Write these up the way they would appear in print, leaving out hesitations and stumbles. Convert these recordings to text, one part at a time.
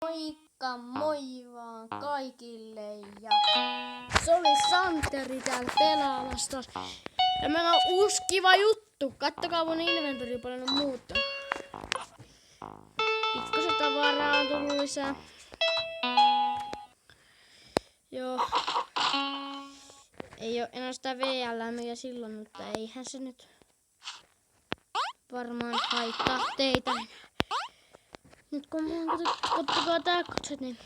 Moikka moi vaan kaikille ja se oli Santeri täällä pelaamassa. Ja meillä on uusi kiva juttu. Kattokaa mun inventori paljon on muuttunut. Pikkusen tavaraa on tullut lisää. Joo. Ei oo enää sitä VL mikä silloin, mutta eihän se nyt varmaan haittaa teitä. Nyt kun kattokaa tää katset, niin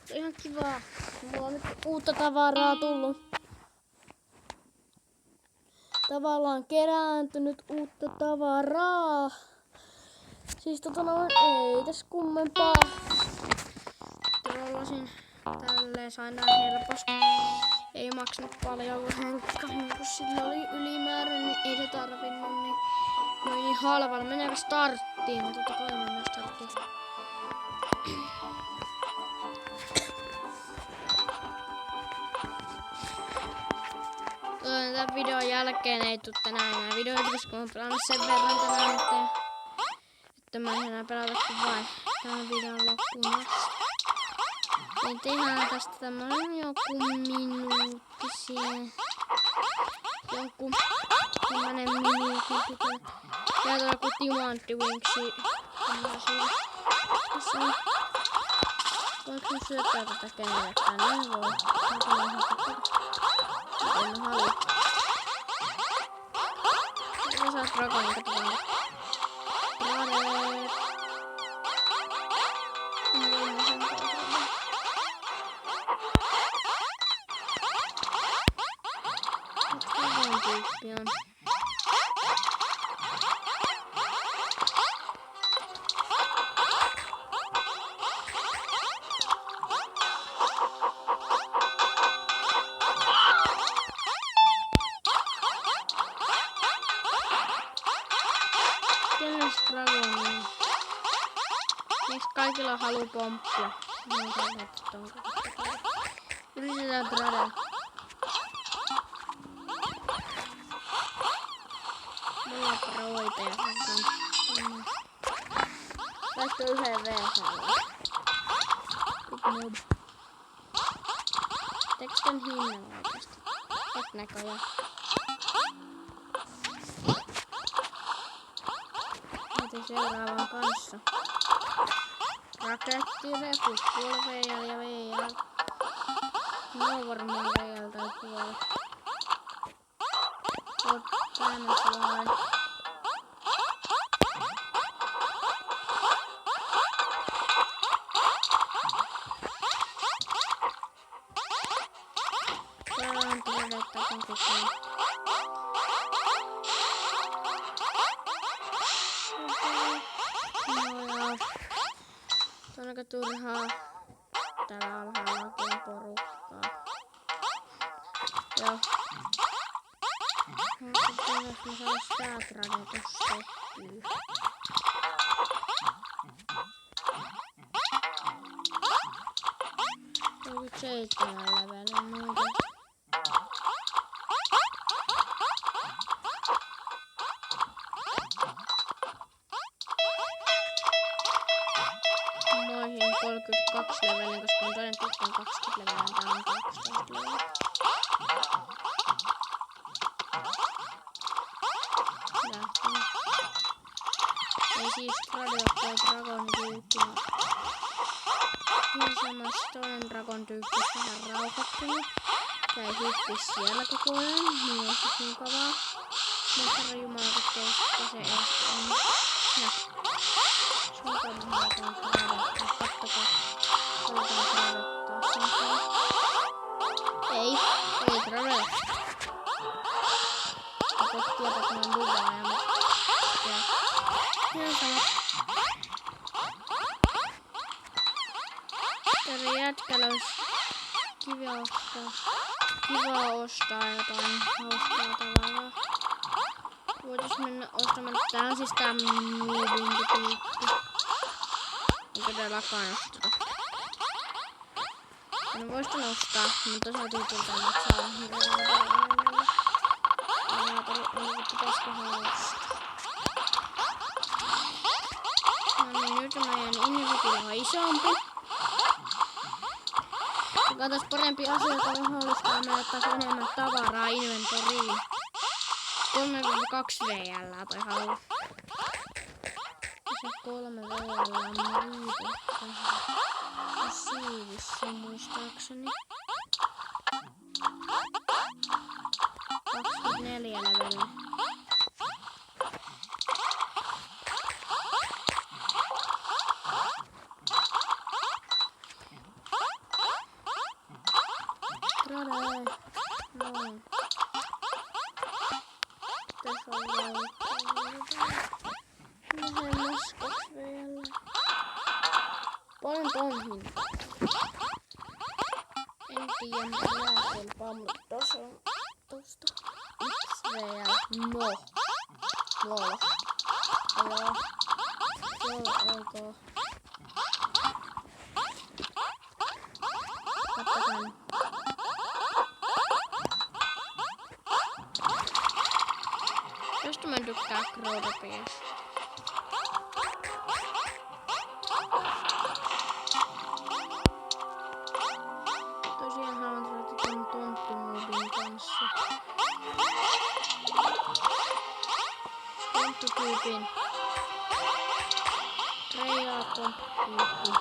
se on ihan kivaa. Mulla on nyt uutta tavaraa tullut. Tavallaan kerääntynyt uutta tavaraa. Siis ei tässä kummempaa. Trollasin tälleen, sain nää helposti. Ei maksanut paljon, kun sillä oli ylimäärä, niin ei se tarvinnut. Niin halvalla. Meneekö starttiin? Totta kai mennään starttiin. Tämän videon jälkeen ei tuu tänään enää videoita, koska mä oon pelannut sen verran tänään, että mä en enää pelata kuin vain tämän videon loppuun asti. Niin tehdään tästä tämmönen joku minuutti siihen. Joku 10 minuutin pituinen. Ja tuo joku timanttiwingsi. Tässä on. Voinko mä syöttää tätä kenellekään? Näin voi. En halua. Mä saan dragonin katsotaan. Dragonet. Dragon tyyppi on. Dragonia. Miksi kaikilla haluu pomppia? Yritetään Dragon. Mulla on proita ja laittu yhden V-säällä. Noob. Teekö tän hinnan oikeesti? Et näköjään. Seuraavan kanssa. Raketti, reput, puoli VL ja VL. No varmaan VL tai puoli. Tänne tulee. Saadaan tiedettä kun kukkaan. Se on aika turhaa. Täällä alhaallakin porukkaa. Joo. Mutta jos mä saan sitä tradetus tehtyä. Onko 7 levelä muuta? Mä oisin 32 levelin, koska on toinen tyttö on 20 levelin, tää on 12 levelin. Ei siis Tradiot toi Dragon tyyppi. Ja samassa toinen Dragon tyyppi vähän rauhoittunut. Jäi hyppis siellä koko ajan, niin on siis mukavaa. Mutta herra jumala, kun se ees on. Ja. Suutaan halutaan saada. Kattokaa. Halutaan saada suutaan. Ei Tradiot. Tapot tietää, että ne on duvaa ja ihan sama. Tällä jätkällä olisi kiva ostaa jotain hauskaa tavaraa. Voitais mennä ostamaan. Tää on siis tää Moobinki-tyyppi. Onko täällä kannusteta? No vois tän ostaa, mutta se on tyypiltä maksaa hirveän. Pitäisikö ostaa? niin nyt meidän inventory on isompi. Katsos parempi asioita mahdollistaa meille taas enemmän tavaraa inventoriin. 3-2 VL toi halu. Se 3 VL on liitettä. Siivissä muistaakseni. 24 levelillä. No. Tässä on lähemmäs 2 vielä. Paljon ton hinta. En tiedä mitä lääkelpaa, mutta tossa on tosta. XVL. No. Lol. Joo. Ok. Katsotaan. Josta mä tykkään Crowdopia. Tosiaan haluan tulla tämän tonttumoobin kanssa. Tonttutyypin. Reijaa tonttutyypin.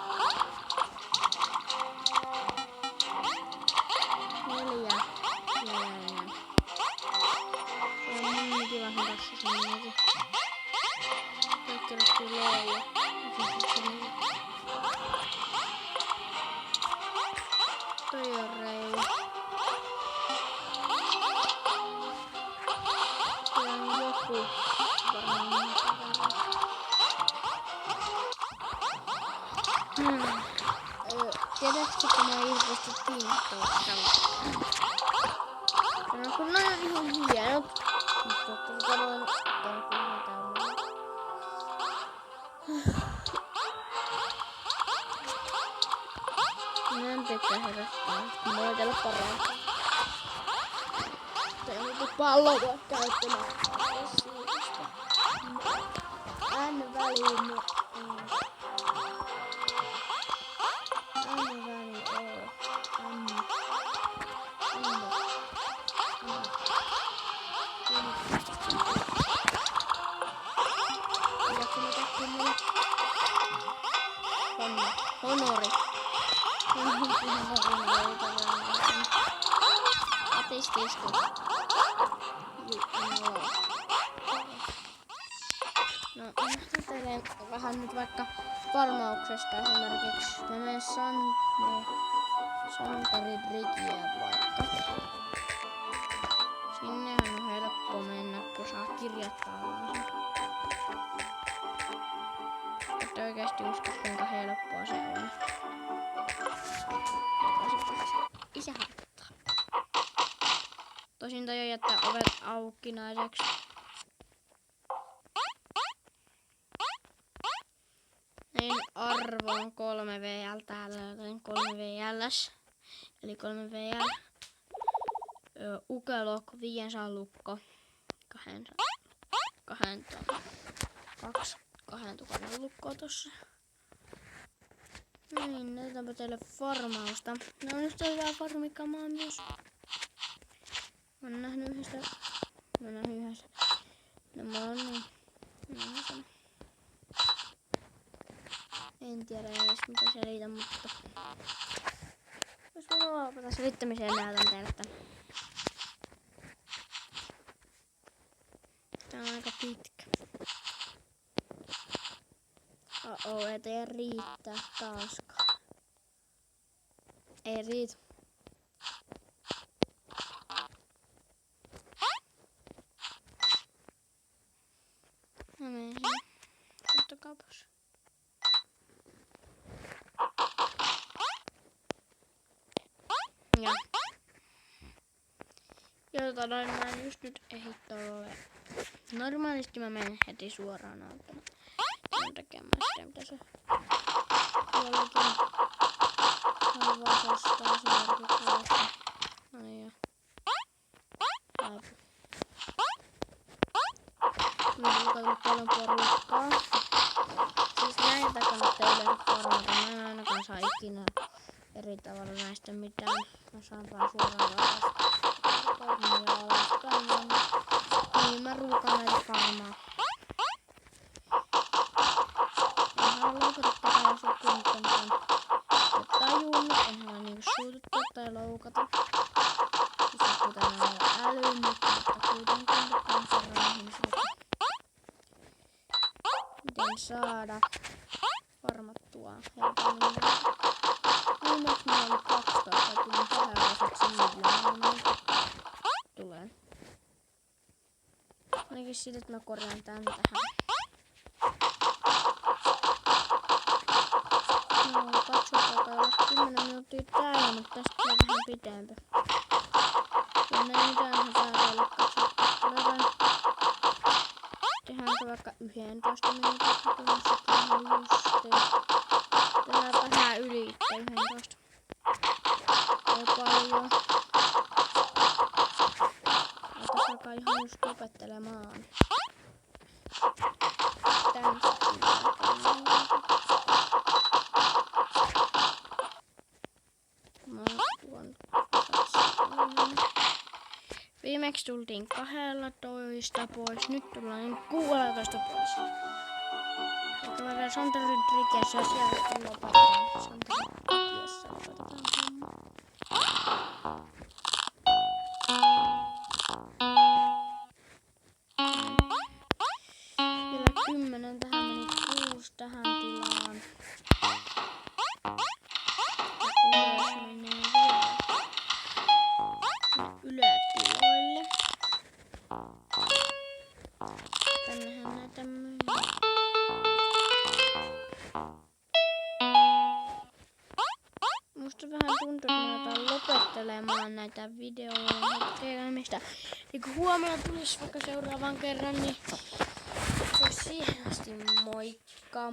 4. Leijäinen. Se on niin kiva hyväksi semmoinen. Kaikki lähti leijä. Toi on reijä. Toi on joku. Tiedätkö, että mä hirveästi tiintoista? No kun noin on ihan hienot. Mutta tätä voin ottaa kyllä täällä. Mä en tykkää herättää. Mä voin tehdä parempaa. Tää on joku pallo voi käyttämättä. Aina väliin mun. Honori. Atistisko. No, ajattelen vähän nyt vaikka farmauksesta esimerkiksi. Mä menen Santarin vaikka. Sinnehän on helppo mennä, kun saa kirjoittaa sen. Et oikeesti usko kuinka helppoa se on. Isä harjoittaa. Tosin toi jättää ovet aukkinaiseksi. Niin arvo on 3 VL täällä, joten 3 VLs. Eli 3 VL. Ukelok 500 lukko. 2000 lukkoa tossa. Niin, näytäänpä teille farmausta. No on just hyvää farmikamaa myös. Mä oon nähnyt yhdestä. No mä oon niin. En tiedä edes mitä selitä, mutta jos mä lopeta selittämiseen näytän teille tän. Tää on aika pitkä. Ei teidän riittää taaskaan. Ei riitä. Mä menen sinne. Kattokaapas. Ja. Noin mä en just nyt ehdi tolle. Normaalisti mä menen heti suoraan alta. Sen tekemään sitä mitä se jollakin harvaa ostaa esimerkiksi. No niin jo. Meillä on tullut paljon porukkaa. Siis näitä kannattaa yleensä farmata. Mä en ainakaan saa ikinä eri tavalla näistä mitään. Mä saan vaan suoraan alaspäin. Niin mä ruukan näitä farmaa. En halua loukata ketään, jos on kuitenkaan tajunnut. En halua niinku suututtaa tai loukata. Siis kuten en ole älynyt, mutta kuitenkin tykkään kerran ihmisille. Miten saada farmattua helpommin. Viimeksi meillä oli 12 ja tulin tähän osaksi miljoonaa. Tulee. Ainakin siitä, että mä korjaan tän tähän. No, katsotaan kai olla 10 minuuttia täällä, mutta tästä tulee vähän pitempi. Kyllä ei mitään hätää olla katsotaan. Tehdäänkö vaikka 11 minuutin pituinen justiin. Tehdään vähän yli 11. Ei paljon. Ota alkaa ihan just lopettelemaan. Tän viimeksi tultiin 12 pois, nyt tullaan 16 pois. Ehkä mä vielä Santarin trikessä ja sieltä lopetetaan. Santarin trikessä lopetetaan homma. Vielä 10 tähän meni 6 tähän tilaan. Ja ylös menee vielä. Ylätiloille. Tännehän näitä myy. Musta vähän tuntuu, että mä aletaan lopettelemaan näitä videoja tekemistä. Ja kun huomenna tulisi vaikka seuraavan kerran, niin se olisi siihen asti moikka!